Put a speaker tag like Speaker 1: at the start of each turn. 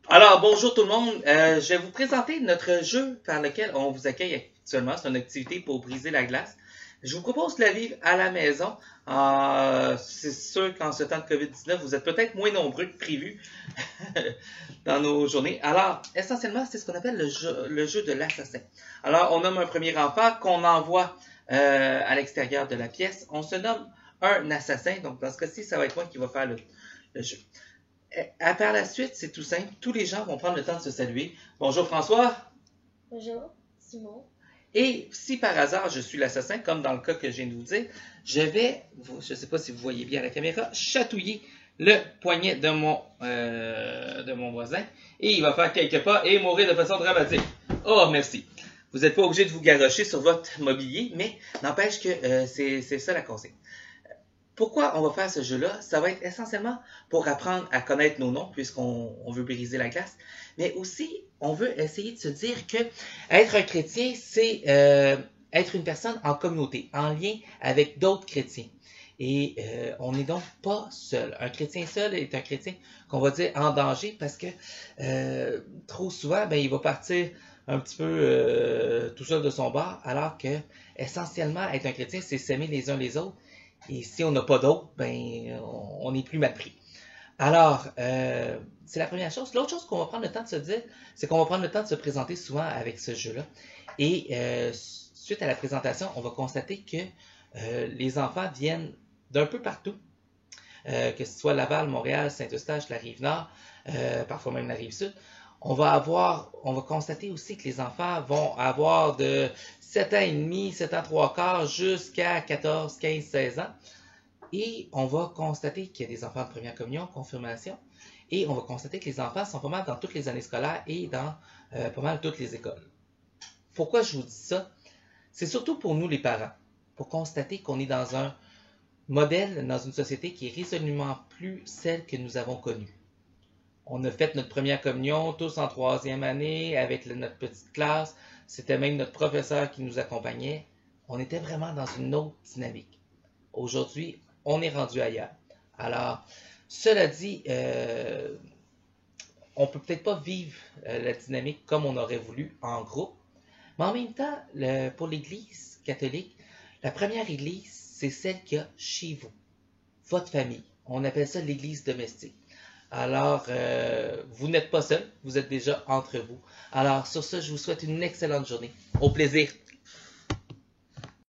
Speaker 1: Alors, bonjour tout le monde. Je vais vous présenter notre jeu par lequel on vous accueille actuellement. C'est une activité pour briser la glace. Je vous propose de la vivre à la maison. C'est sûr qu'en ce temps de COVID-19, vous êtes peut-être moins nombreux que prévu dans nos journées. Alors, essentiellement, c'est ce qu'on appelle le jeu de l'assassin. Alors, on nomme un premier enfant qu'on envoie à l'extérieur de la pièce. On se nomme un assassin. Donc, dans ce cas-ci, ça va être moi qui va faire le jeu. Par la suite, c'est tout simple. Tous les gens vont prendre le temps de se saluer. Bonjour François.
Speaker 2: Bonjour, Simon.
Speaker 1: Et si par hasard je suis l'assassin, comme dans le cas que je viens de vous dire, je vais, je ne sais pas si vous voyez bien la caméra, chatouiller le poignet de mon voisin et il va faire quelques pas et mourir de façon dramatique. Oh, merci. Vous n'êtes pas obligé de vous garrocher sur votre mobilier, mais n'empêche que c'est ça la consigne. Pourquoi on va faire ce jeu-là? Ça va être essentiellement pour apprendre à connaître nos noms, puisqu'on veut briser la glace, mais aussi, on veut essayer de se dire que être un chrétien, c'est être une personne en communauté, en lien avec d'autres chrétiens. Et on n'est donc pas seul. Un chrétien seul est un chrétien qu'on va dire en danger parce que trop souvent, ben, il va partir un petit peu tout seul de son bord, alors que essentiellement, être un chrétien, c'est s'aimer les uns les autres. Et si on n'a pas d'autres, ben, on est plus mal pris. Alors, c'est la première chose. L'autre chose qu'on va prendre le temps de se dire, c'est qu'on va prendre le temps de se présenter souvent avec ce jeu-là. Et suite à la présentation, on va constater que les enfants viennent d'un peu partout, que ce soit Laval, Montréal, Saint-Eustache, la Rive-Nord, parfois même la Rive-Sud. On va constater aussi que les enfants vont avoir de 7 ans et demi, 7 ans 3 quarts, jusqu'à 14, 15, 16 ans. Et on va constater qu'il y a des enfants de première communion, confirmation. Et on va constater que les enfants sont pas mal dans toutes les années scolaires et dans pas mal toutes les écoles. Pourquoi je vous dis ça? C'est surtout pour nous les parents, pour constater qu'on est dans un modèle, dans une société qui est résolument plus celle que nous avons connue. On a fait notre première communion tous en troisième année avec notre petite classe. C'était même notre professeur qui nous accompagnait. On était vraiment dans une autre dynamique. Aujourd'hui, on est rendu ailleurs. Alors, cela dit, on peut peut-être pas vivre la dynamique comme on aurait voulu en groupe, mais en même temps, pour l'Église catholique, la première Église, c'est celle qu'il y a chez vous, votre famille. On appelle ça l'Église domestique. Alors, vous n'êtes pas seul, vous êtes déjà entre vous. Alors, sur ce, je vous souhaite une excellente journée. Au plaisir!